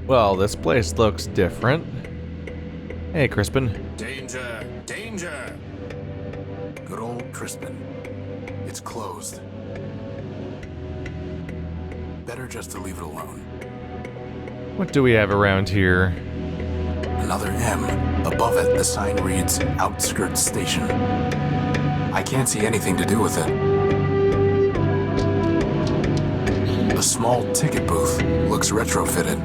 Well, this place looks different. Hey, Crispin. Danger! Danger! Good old Crispin. It's closed. Better just to leave it alone. What do we have around here? Another M. Above it, the sign reads Outskirts Station. I can't see anything to do with it. A small ticket booth. Looks retrofitted.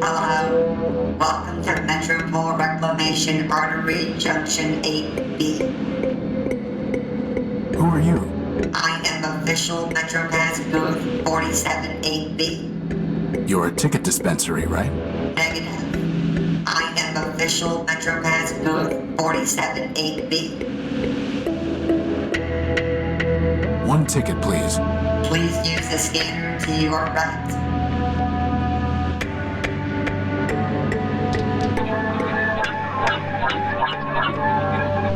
Hello. Welcome to Metropol Reclamation Artery Junction 8B. Who are you? I am official MetroPass booth 478B. You're a ticket dispensary, right? Negative. I am official MetroPass booth 478B. One ticket, please. Please use the scanner to your right.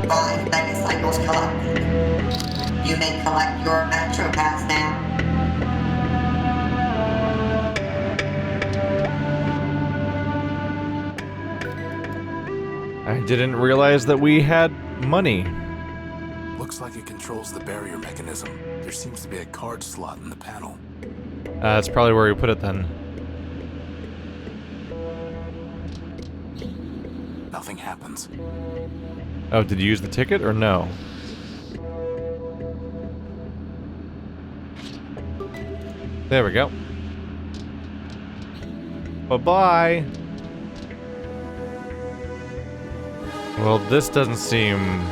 Five megacycles collected. You may collect your MetroPass now. I didn't realize that we had money. Looks like it controls the barrier mechanism. There seems to be a card slot in the panel. That's probably where we put it then. Nothing happens. Oh, did you use the ticket or no? There we go. Bye-bye. Well, this doesn't seem...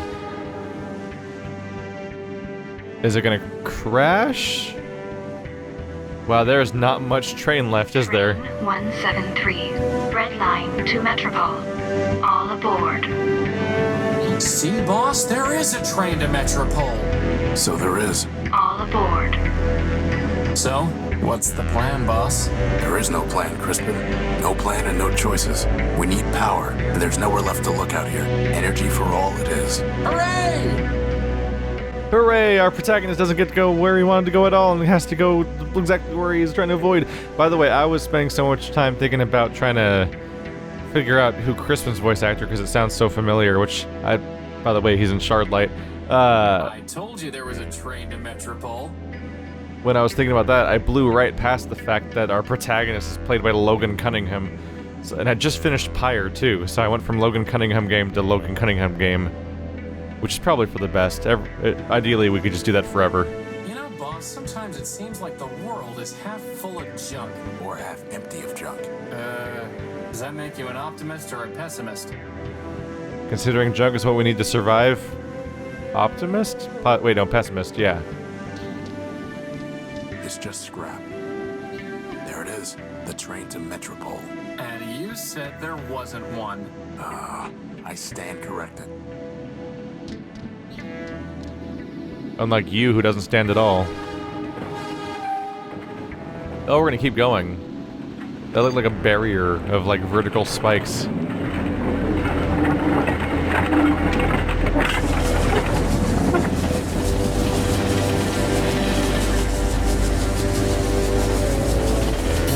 Is it gonna crash? Wow, there's not much train left, is there? Train 173, red line to Metropol. All aboard. See, boss? There is a train to Metropol. So there is. All aboard. So, what's the plan, boss? There is no plan, Crispin. No plan and no choices. We need power, and there's nowhere left to look out here. Energy for all it is. Hooray! Hooray! Our protagonist doesn't get to go where he wanted to go at all, and he has to go exactly where he's trying to avoid. By the way, I was spending so much time thinking about trying to figure out who Crispin's voice actor, because it sounds so familiar, which by the way, he's in Shardlight. I told you there was a train to Metropol. When I was thinking about that, I blew right past the fact that our protagonist is played by Logan Cunningham. So, and I just finished Pyre, too, so I went from Logan Cunningham game to Logan Cunningham game. Which is probably for the best. Ideally, we could just do that forever. You know, boss, sometimes it seems like the world is half full of junk. Or half empty of junk. Does that make you an optimist or a pessimist? Considering junk is what we need to survive. Optimist? Wait, no, pessimist, yeah. It's just scrap. There it is. The train to Metropol. And you said there wasn't one. I stand corrected. Unlike you, who doesn't stand at all. Oh, we're gonna keep going. That looked like a barrier of, like, vertical spikes.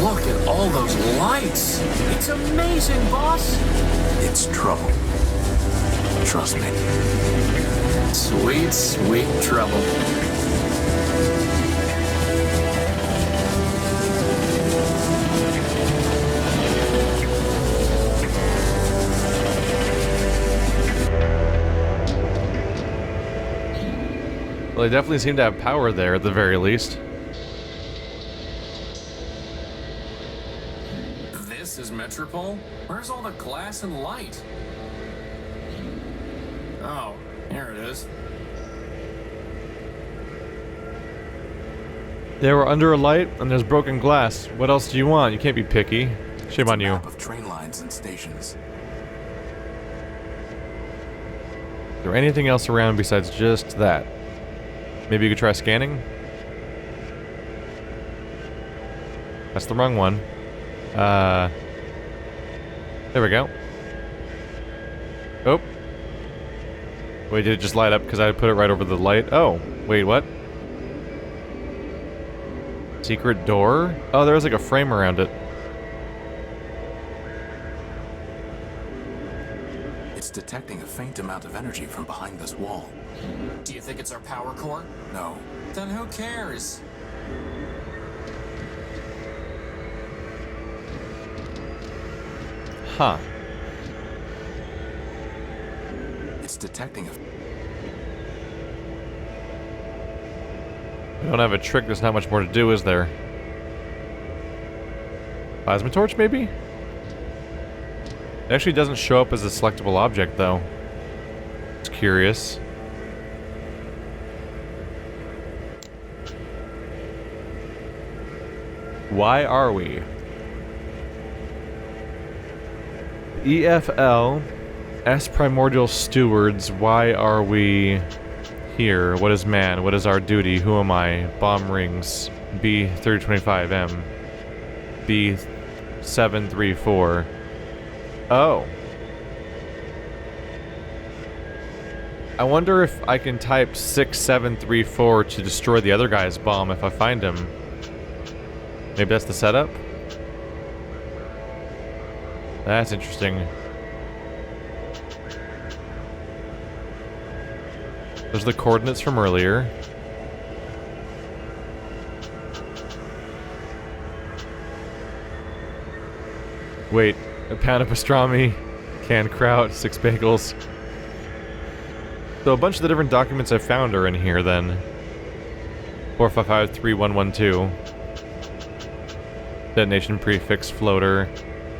Look at all those lights! It's amazing, boss! It's trouble. Trust me. Sweet, sweet trouble. Well, they definitely seem to have power there, at the very least. This is Metropol? Where's all the glass and light? Oh, here it is. They were under a light, and there's broken glass. What else do you want? You can't be picky. Shame on you. Map of train lines and stations. Is there anything else around besides just that? Maybe you could try scanning? That's the wrong one. There we go. Oh. Wait, did it just light up because I put it right over the light? Oh, wait, what? Secret door? Oh, there's like a frame around it. It's detecting a faint amount of energy from behind this wall. Do you think it's our power core? No. Then who cares? Huh. It's detecting a... We don't have a trick, there's not much more to do, is there? Plasma torch, maybe? It actually doesn't show up as a selectable object, though. It's curious. Why are we? EFL, S primordial stewards, why are we here? What is man? What is our duty? Who am I? Bomb rings. B3025M. B734. Oh. I wonder if I can type 6734 to destroy the other guy's bomb if I find him. Maybe that's the setup? That's interesting. Those are the coordinates from earlier. Wait, a pound of pastrami, canned kraut, 6 bagels. So a bunch of the different documents I found are in here then. 4553112. Detonation prefix, floater,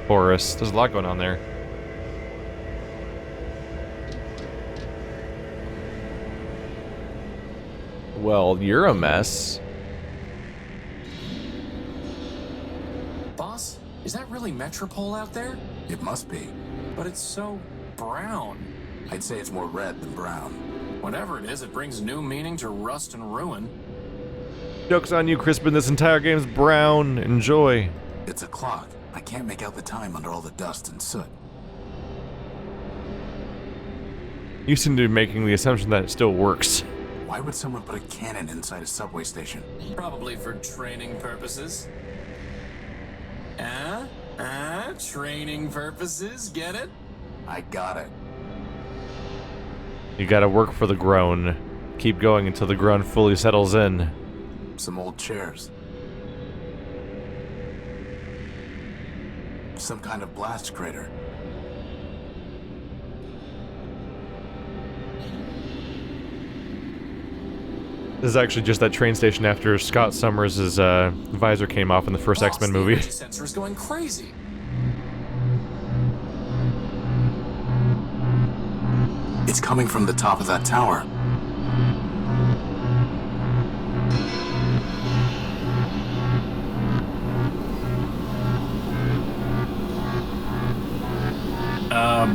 Horus. There's a lot going on there. Well, you're a mess. Boss, is that really Metropol out there? It must be. But it's so brown. I'd say it's more red than brown. Whatever it is, it brings new meaning to rust and ruin. Joke's on you, Crispin. This entire game's brown. Enjoy. It's a clock. I can't make out the time under all the dust and soot. You seem to be making the assumption that it still works. Why would someone put a cannon inside a subway station? Probably for training purposes. Training purposes, get it? I got it. You gotta work for the groan. Keep going until the groan fully settles in. Some old chairs. Some kind of blast crater. This is actually just that train station after Scott Summers' visor came off in the first X-Men movie. The energy sensor's going crazy. It's coming from the top of that tower.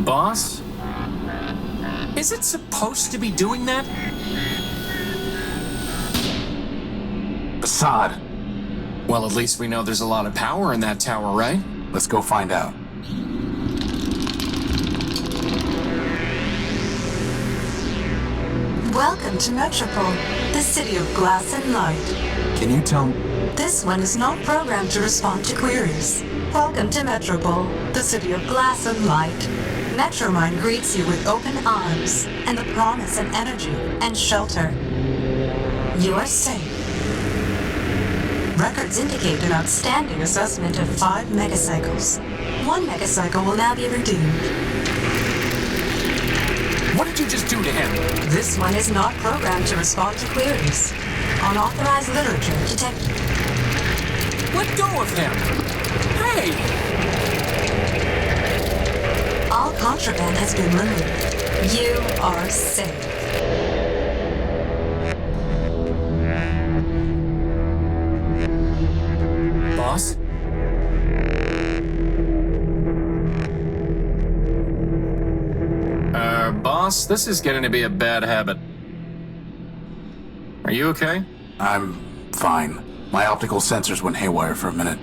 Boss? Is it supposed to be doing that? Assad! Well, at least we know there's a lot of power in that tower, right? Let's go find out. Welcome to Metropol, the city of glass and light. Can you tell me? This one is not programmed to respond to queries. Welcome to Metropol, the city of glass and light. Metromind greets you with open arms and the promise of energy and shelter. You are safe. Records indicate an outstanding assessment of 5 megacycles. 1 megacycle will now be redeemed. What did you just do to him? This one is not programmed to respond to queries. Unauthorized literature detected. Let go of him! Hey! All contraband has been removed. You are safe. Boss? Boss, this is getting to be a bad habit. Are you okay? I'm fine. My optical sensors went haywire for a minute.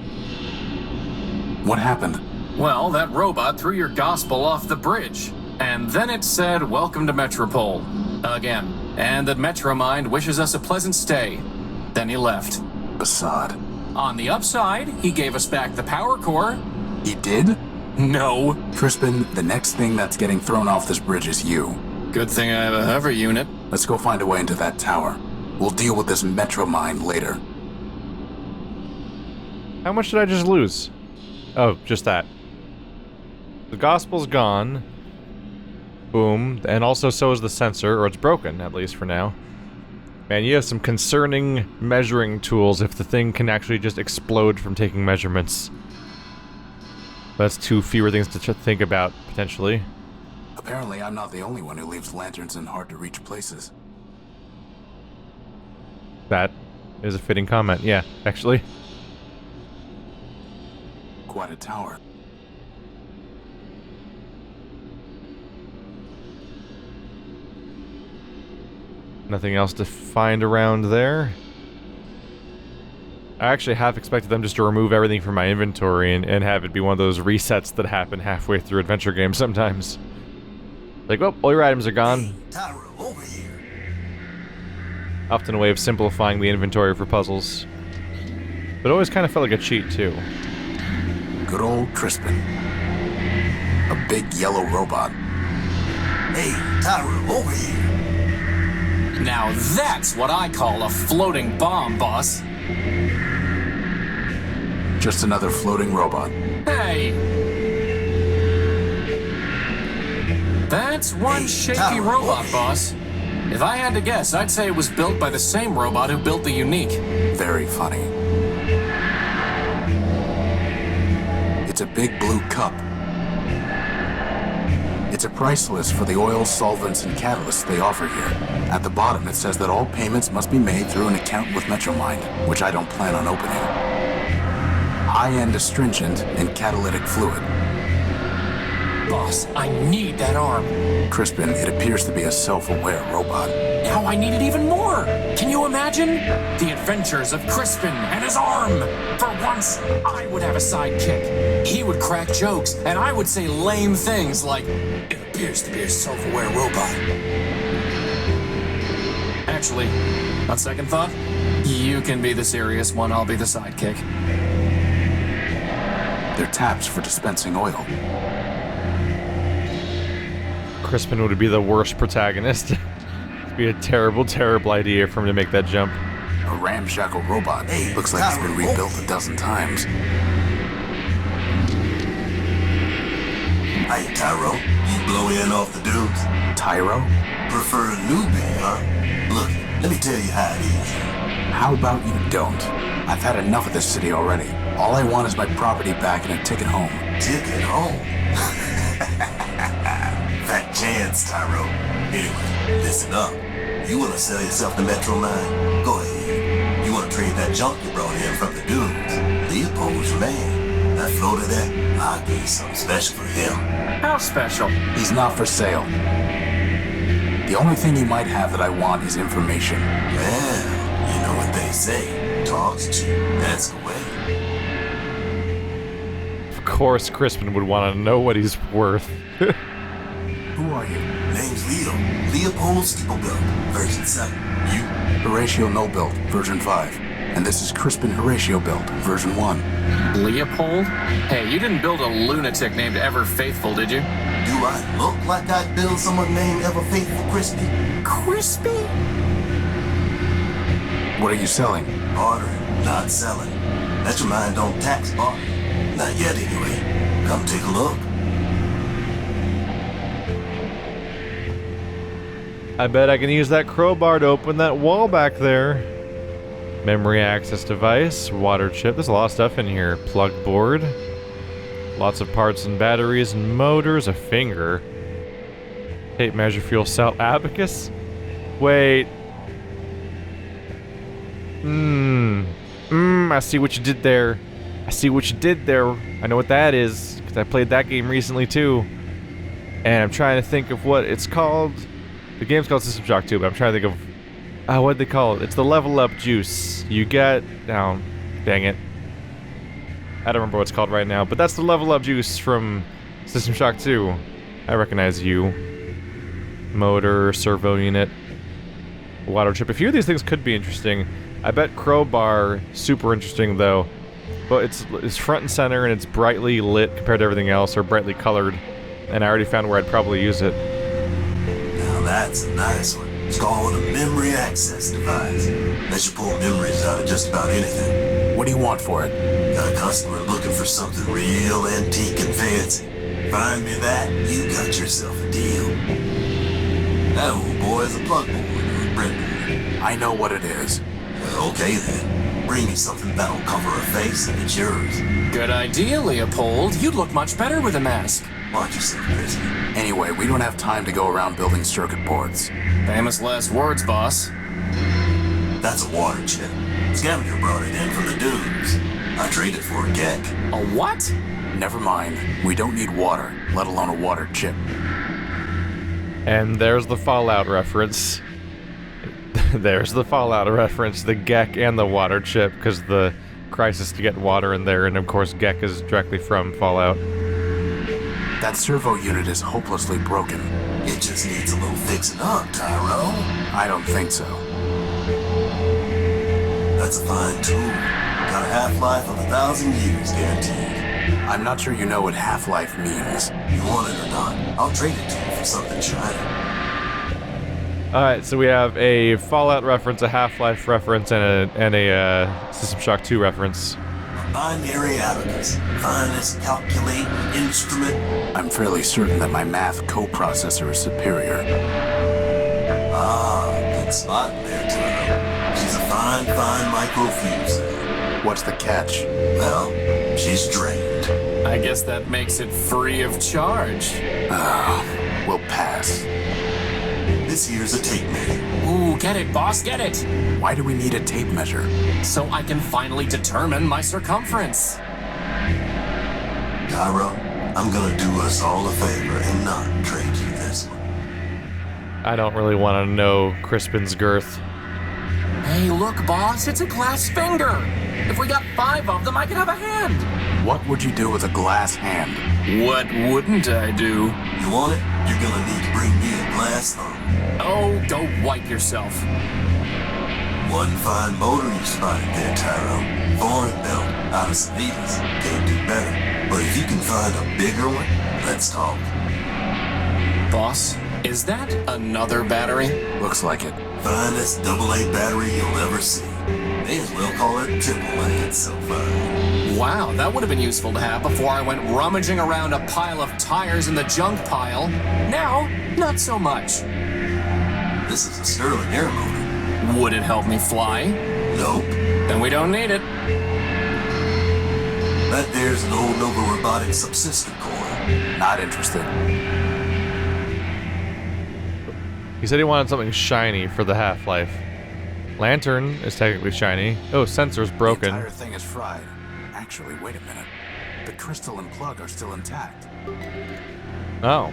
What happened? Well, that robot threw your gospel off the bridge. And then it said, "Welcome to Metropol." Again. And that Metromind wishes us a pleasant stay. Then he left. Assad. On the upside, he gave us back the power core. He did? No. Crispin, the next thing that's getting thrown off this bridge is you. Good thing I have a hover unit. Let's go find a way into that tower. We'll deal with this metro mine later. How much did I just lose? Oh, just that. The gospel's gone. Boom. And also so is the sensor, or it's broken, at least for now. Man, you have some concerning measuring tools if the thing can actually just explode from taking measurements. That's two fewer things to think about, potentially. Apparently, I'm not the only one who leaves lanterns in hard-to-reach places. That is a fitting comment, yeah, actually. Quite a tower. Nothing else to find around there. I actually half expected them just to remove everything from my inventory and have it be one of those resets that happen halfway through adventure games sometimes. Like, well, all your items are gone. Hey, Tyro, over here. Often a way of simplifying the inventory for puzzles. But it always kind of felt like a cheat, too. Good old Crispin. A big yellow robot. Hey, Tyro, over here. Now that's what I call a floating bomb, boss. Just another floating robot. Hey! That's one shaky Tyro, robot, over boss. If I had to guess, I'd say it was built by the same robot who built the Unique. Very funny. It's a big blue cup. It's a price list for the oils, solvents, and catalysts they offer here. At the bottom, it says that all payments must be made through an account with Metromind, which I don't plan on opening. High-end astringent and catalytic fluid. Boss, I need that arm. Crispin, it appears to be a self-aware robot. Now I need it even more. Can you imagine? The adventures of Crispin and his arm. For once, I would have a sidekick. He would crack jokes, and I would say lame things like, "It appears to be a self-aware robot." Actually, on second thought, you can be the serious one, I'll be the sidekick. They're taps for dispensing oil. Crispin would be the worst protagonist. It'd be a terrible, terrible idea for him to make that jump. A ramshackle robot. Hey, Looks like it's been rebuilt a dozen times. Hey, Tyro, you blow in off the dudes? Tyro? Prefer a newbie, huh? Look, let me tell you how it is. How about you don't? I've had enough of this city already. All I want is my property back and a ticket home. Ticket home. Fat chance, Tyro. Anyway, listen up. You want to sell yourself to Metromine? Go ahead. You want to trade that junk you brought in from the dunes? Leopold's your man. That floater there, I'll give you something special for him. How special? He's not for sale. The only thing he might have that I want is information. Well, you know what they say. Talk's cheap. That's the way. Of course Crispin would want to know what he's worth. Who are you? Name's Leo. Leopold Steeplebuilt, version 7. You? Horatio Nullbuilt, version 5. And this is Crispin Horatio Built, version 1. Leopold? Hey, you didn't build a lunatic named Ever Faithful, did you? Do I look like I'd build someone named Ever Faithful Crispy? Crispy? What are you selling? Bartering, not selling. Metromine don't tax barter. Not yet, anyway. Come take a look. I bet I can use that crowbar to open that wall back there. Memory access device, water chip. There's a lot of stuff in here. Plug board. Lots of parts and batteries and motors. A finger. Tape measure, fuel cell. Abacus? Wait. I see what you did there. I see what you did there. I know what that is, because I played that game recently too. And I'm trying to think of what it's called. The game's called System Shock 2, but I'm trying to think of... what'd they call it? It's the level up juice. You get... Oh, dang it. I don't remember what it's called right now, but that's the level up juice from System Shock 2. I recognize you. Motor, servo unit, water chip. A few of these things could be interesting. I bet crowbar, super interesting though. But it's front and center and it's brightly lit compared to everything else, or brightly colored. And I already found where I'd probably use it. Now that's a nice one. It's called a memory access device. Lets you pull memories out of just about anything. What do you want for it? Got a customer looking for something real antique and fancy. Find me that, you got yourself a deal. That old boy is a plug board or a breadboard. I know what it is. Okay then. Bring me something that'll cover a face and it's yours. Good idea, Leopold. You'd look much better with a mask. Watch yourself, Crispin. Anyway, we don't have time to go around building circuit boards. Famous last words, boss. That's a water chip. Scavenger brought it in from the dunes. I traded for a geck. A what? Never mind. We don't need water, let alone a water chip. And there's the Fallout reference. There's the Fallout reference, the Gek and the water chip, because the crisis to get water in there, and of course Gek is directly from Fallout. That servo unit is hopelessly broken. It just needs a little fixing up, Tyro. I don't think so. That's a fine tool. Got a half-life of 1,000 years guaranteed. I'm not sure you know what half-life means. You want it or not, I'll trade it to you for something shiny. Alright, so we have a Fallout reference, a Half-Life reference, and a System Shock 2 reference. A binary abacus. Finest calculating instrument. I'm fairly certain that my math coprocessor is superior. Ah, good spot there, Tyro. She's a fine microfuse. What's the catch? Well, she's drained. I guess that makes it free of charge. We'll pass. This here's a tape measure. Ooh, get it, boss, get it! Why do we need a tape measure? So I can finally determine my circumference. Tyro, I'm gonna do us all a favor and not trade you this one. I don't really want to know Crispin's girth. Hey, look, boss, it's a glass finger! If we got 5 of them, I could have a hand! What would you do with a glass hand? What wouldn't I do? You want it? You're gonna need to bring me a glass thumb. Oh, go wipe yourself. One fine motor you spotted there, Tyro. Foreign belt, out of Salinas. Can't do better. But if you can find a bigger one, let's talk. Boss, is that another battery? Looks like it. Finest AA battery you'll ever see. May as well call it AAA, it's so fine. Wow, that would have been useful to have before I went rummaging around a pile of tires in the junk pile. Now, not so much. This is a Sterling air motor. Would it help me fly? Nope. Then we don't need it. That there's an old Nova Robotics subsystem core. Not interested. He said he wanted something shiny for the Half-Life. Lantern is technically shiny. Oh, sensor's broken. The entire thing is fried. Actually, wait a minute. The crystal and plug are still intact. Oh.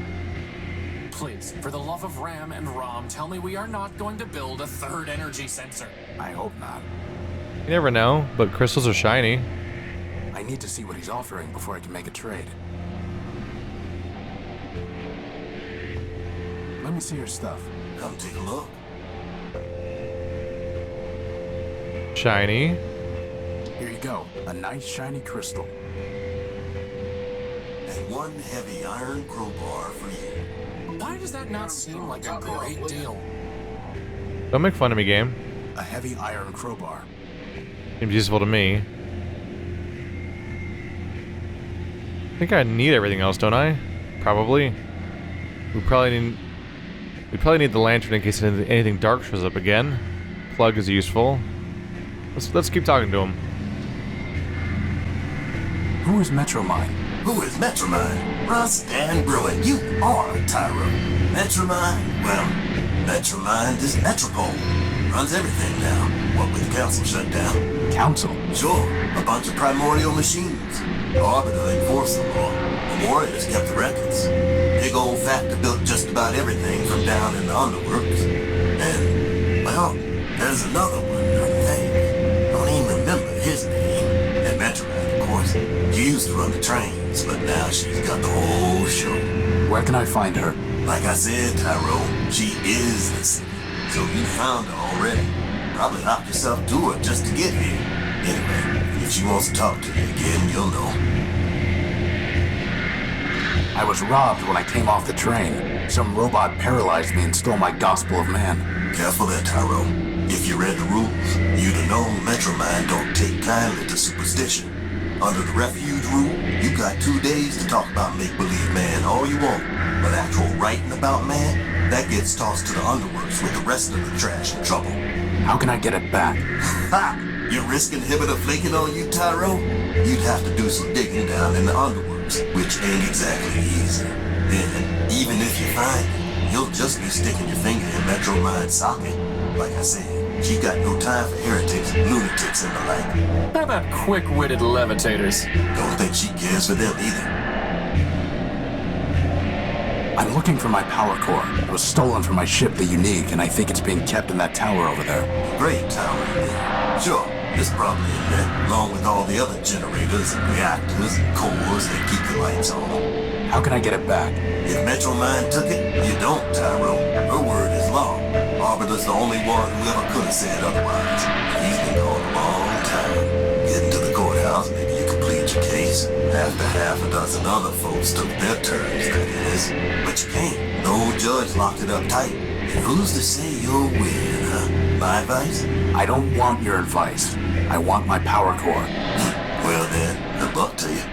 Please, for the love of RAM and ROM, tell me we are not going to build a third energy sensor. I hope not. You never know, but crystals are shiny. I need to see what he's offering before I can make a trade. Let me see your stuff. Come take a look. Shiny. Here you go. A nice shiny crystal. And one heavy iron crowbar for you. Why does that not seem like a great deal? Don't make fun of me, game. A heavy iron crowbar. Seems useful to me. I think I need everything else, don't I? Probably. We probably need the lantern in case anything dark shows up again. Plug is useful. Let's keep talking to him. Who is Metromine? Who is Metromine? Russ Dan Bruin, you are Tyro. Metromine? Well, Metromine is Metropol. Runs everything now. What with the council shut down? Council? Sure, a bunch of primordial machines. Arbiter enforced the law. The warriors kept the records. Big old factor built just about everything from down in the underworks. And, well, there's another one, I think. Don't even remember his name. And Metromine, of course. She used to run the trains, but now she's got the whole show. Where can I find her? Like I said, Tyro, she is the city. So you found her already. Probably locked yourself to it just to get here. Anyway, if she wants to talk to you again, you'll know. I was robbed when I came off the train. Some robot paralyzed me and stole my Gospel of Man. Careful there, Tyro. If you read the rules, you'd have known Metromind don't take kindly to superstition. Under the refuge rule, you got 2 days to talk about make-believe man all you want. But actual writing about man, that gets tossed to the underworks with the rest of the trash and trouble. How can I get it back? Ha! Your risk inhibitor flaking on you, Tyro? You'd have to do some digging down in the underworks, which ain't exactly easy. Then, even if you find it, you'll just be sticking your finger in Metromind's socket. Like I said, she got no time for heretics, lunatics, and the like. How about quick-witted levitators? Don't think she cares for them either. I'm looking for my power core. It was stolen from my ship, the Unique, and I think it's being kept in that tower over there. Great tower, yeah. Sure, it's probably in there, along with all the other generators and reactors and cores that keep the lights on. How can I get it back? If Metromind took it, you don't, Tyro. Her word is law. Arbiter's the only one who ever could have said otherwise. He's been gone a long time. Getting to the courthouse, maybe you could plead your case. After half a dozen other folks took their turns, that is. But you can't. No judge locked it up tight. And who's to say you'll win, huh? My advice? I don't want your advice. I want my power core. Well then, good luck to you.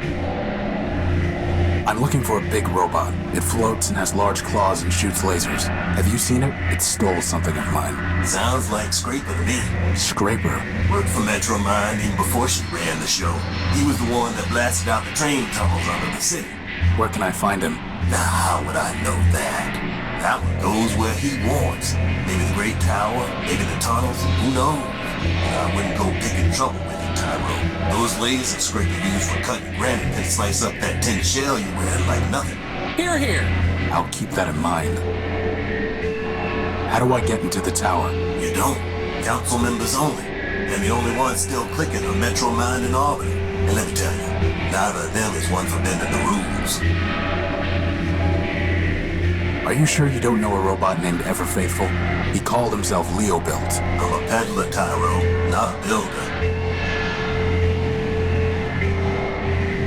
I'm looking for a big robot. It floats and has large claws and shoots lasers. Have you seen it? It stole something of mine. Sounds like Scraper to me. Scraper? Worked for Metromind even before she ran the show. He was the one that blasted out the train tunnels under the city. Where can I find him? Now, how would I know that? That one goes where he wants. Maybe the Great Tower, maybe the tunnels, who knows? I wouldn't go picking trouble with you, Tyro. Those lasers Scraper used for cutting granite can slice up that tin shell you wear like nothing. Here, here. I'll keep that in mind. How do I get into the tower? You don't. Council members only. And the only ones still clicking are Metromind and Arbiter. And let me tell you, neither of them is one for bending the rules. Are you sure you don't know a robot named Ever Faithful? He called himself Leo Built. I'm a peddler, Tyro, not a builder.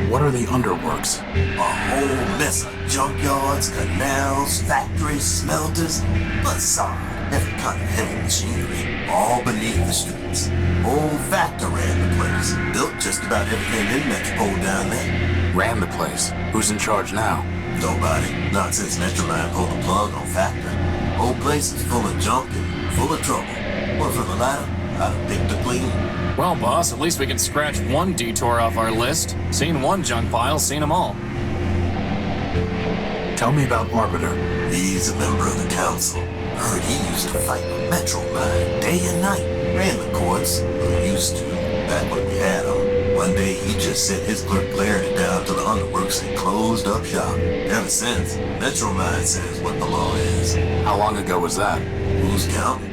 What are the underworks? A whole mess of junkyards, canals, factories, smelters, facade, every kind of heavy machinery, all beneath the streets. Whole factor ran the place. Built just about everything in Metropol down there. Ran the place. Who's in charge now? Nobody. Not since Metromind pulled the plug on Factor. Whole place is full of junk and full of trouble. One for the latter, I'd have picked to clean. Well, boss, at least we can scratch one detour off our list. Seen one junk pile, seen them all. Tell me about Arbiter. He's a member of the council. Heard he used to fight with Metromind day and night. Ran the courts, or used to, back when we had him. One day he just sent his clerk Clarity down to the underworks and closed up shop. Ever since, Metromind says what the law is. How long ago was that? Who's counting?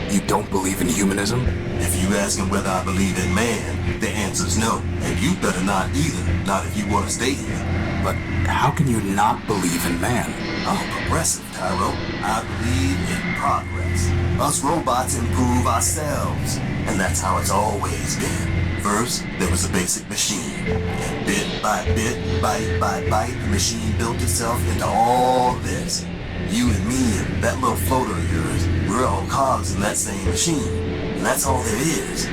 You don't believe in humanism? If you ask him whether I believe in man, the answer's no. And you better not either, not if you want to stay here. But how can you not believe in man? I'm a progressive, Tyro. I believe in progress. Us robots improve ourselves. And that's how it's always been. First, there was a basic machine. And bit by bit, bite by bite, the machine built itself into all this. You and me and that little floater of yours, we're all cogs in that same machine. And that's all there is.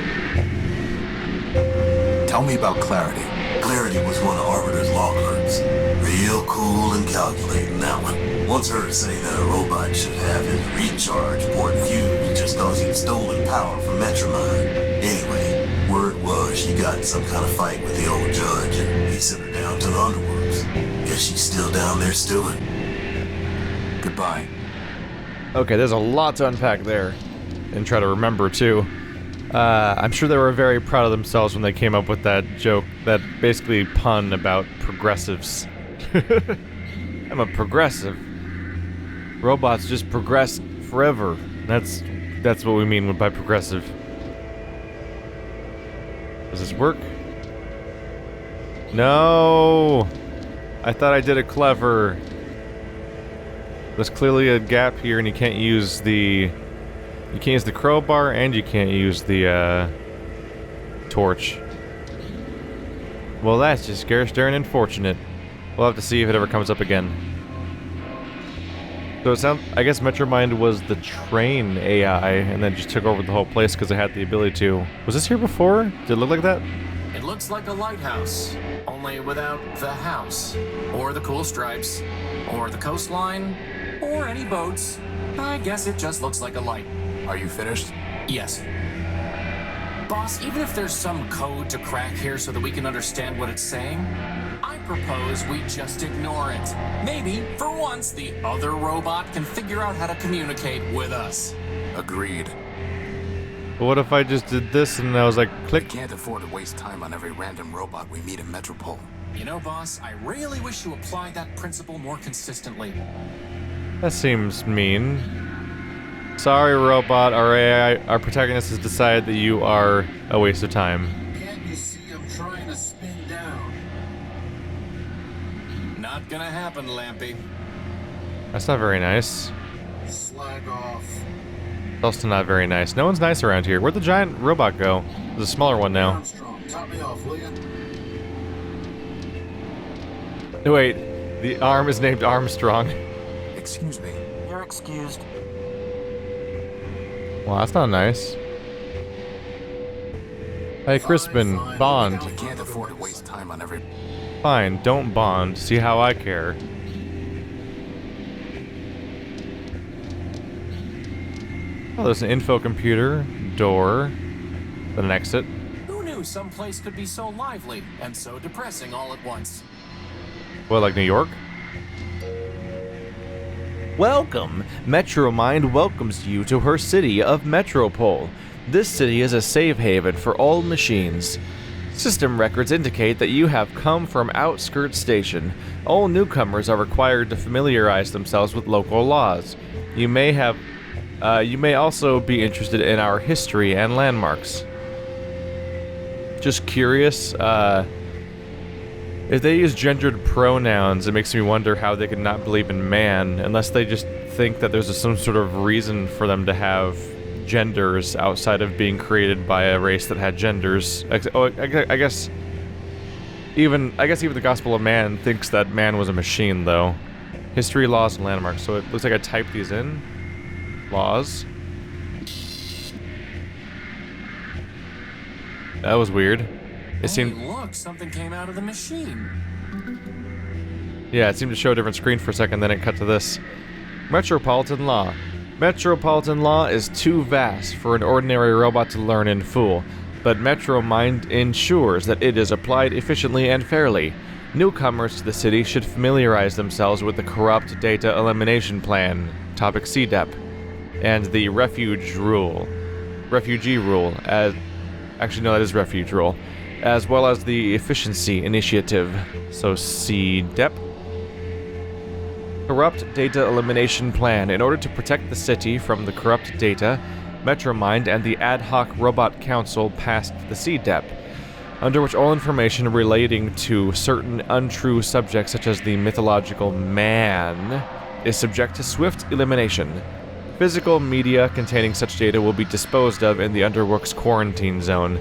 Tell me about Clarity. Clarity was one of Arbiter's law clerks. Real cool and calculating, that one. Once heard say that a robot should have his recharge port fused just cause he'd stolen power from Metromind. Anyway, word was she got in some kind of fight with the old judge and he sent her down to the underworks. Guess she's still down there stewing. Goodbye. Okay, there's a lot to unpack there. And try to remember, too. I'm sure they were very proud of themselves when they came up with that joke, that basically pun about progressives. I'm a progressive. Robots just progress forever. That's what we mean by progressive. Does this work? No! I thought I did it clever. There's clearly a gap here and you can't use the You can't use the crowbar, and you can't use the, torch. Well, that's just scarce darn unfortunate. We'll have to see if it ever comes up again. So it sounds, I guess Metromind was the train AI, and then just took over the whole place because it had the ability to. Was this here before? Did it look like that? It looks like a lighthouse, only without the house, or the cool stripes, or the coastline, or any boats. I guess it just looks like a light. Are you finished? Yes. Boss, even if there's some code to crack here so that we can understand what it's saying, I propose we just ignore it. Maybe, for once, the other robot can figure out how to communicate with us. Agreed. But what if I just did this and I was like, We click? can't afford to waste time on every random robot we meet in Metropol. You know, boss, I really wish you applied that principle more consistently. That seems mean. Sorry, robot. Our AI, our protagonist has decided that you are a waste of time. Can't you see I'm trying to spin down? Not gonna happen, Lampy. That's not very nice. Slag off. It's also not very nice. No one's nice around here. Where'd the giant robot go? There's a smaller one now. Armstrong, top me off, will you? Wait, the arm is named Armstrong. Excuse me. You're excused. Well, that's not nice. Hey, Crispin, bond. We can't afford to waste time on every... Fine, don't bond. See how I care. Oh, there's an info computer, door, then an exit. Who knew some place could be so lively and so depressing all at once? What, like New York? Welcome! Metromind welcomes you to her city of Metropol. This city is a safe haven for all machines. System records indicate that you have come from Outskirts Station. All newcomers are required to familiarize themselves with local laws. You may also be interested in our history and landmarks. Just curious, if they use gendered pronouns, it makes me wonder how they could not believe in man, unless they just think that there's some sort of reason for them to have genders outside of being created by a race that had genders. I guess even the Gospel of Man thinks that man was a machine, though. History, laws, and landmarks. So it looks like I typed these in. Laws. That was weird. It seemed. Hey, look, something came out of the machine. Yeah, it seemed to show a different screen for a second, then it cut to this. Metropolitan Law. Metropolitan Law is too vast for an ordinary robot to learn in full, but Metromind ensures that it is applied efficiently and fairly. Newcomers to the city should familiarize themselves with the Corrupt Data Elimination Plan, topic CDEP, and the Refugee Rule, actually no, that is Refuge Rule, as well as the Efficiency Initiative, so CDEP. Corrupt Data Elimination Plan. In order to protect the city from the corrupt data, Metromind and the Ad Hoc Robot Council passed the CDEP, under which all information relating to certain untrue subjects such as the mythological man is subject to swift elimination. Physical media containing such data will be disposed of in the Underworks quarantine zone.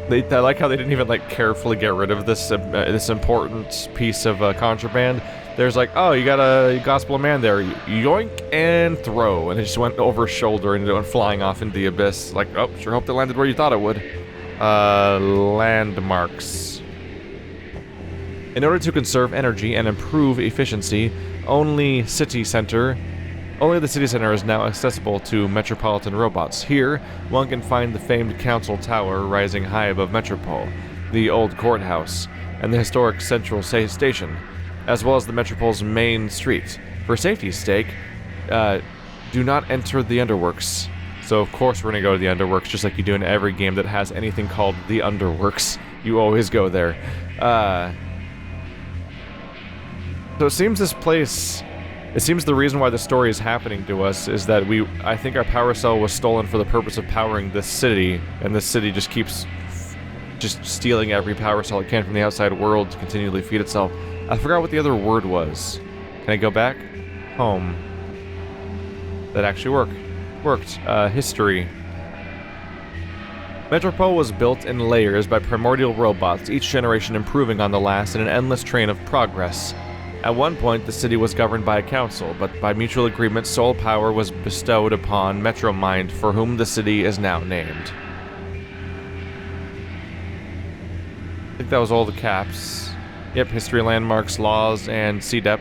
I like how they didn't even carefully get rid of this this important piece of contraband. There's oh, you got a Gospel of Man there, yoink and throw, and it just went over his shoulder and it went flying off into the abyss. Oh, sure hope it landed where you thought it would. Landmarks. In order to conserve energy and improve efficiency, only the city center is now accessible to metropolitan robots. Here, one can find the famed council tower rising high above Metropol, the old courthouse, and the historic central station, as well as the Metropol's main street. For safety's sake, do not enter the Underworks. So of course we're gonna go to the Underworks, just like you do in every game that has anything called the Underworks. You always go there. So it seems this place... It seems the reason why the story is happening to us is that I think our power cell was stolen for the purpose of powering this city, and this city just keeps stealing every power cell it can from the outside world to continually feed itself. I forgot what the other word was. Can I go back? Home. That actually work. worked. History. Metropol was built in layers by primordial robots, each generation improving on the last in an endless train of progress. At one point, the city was governed by a council, but by mutual agreement, sole power was bestowed upon Metromind, for whom the city is now named. I think that was all the caps. Yep, history, landmarks, laws, and CDEP.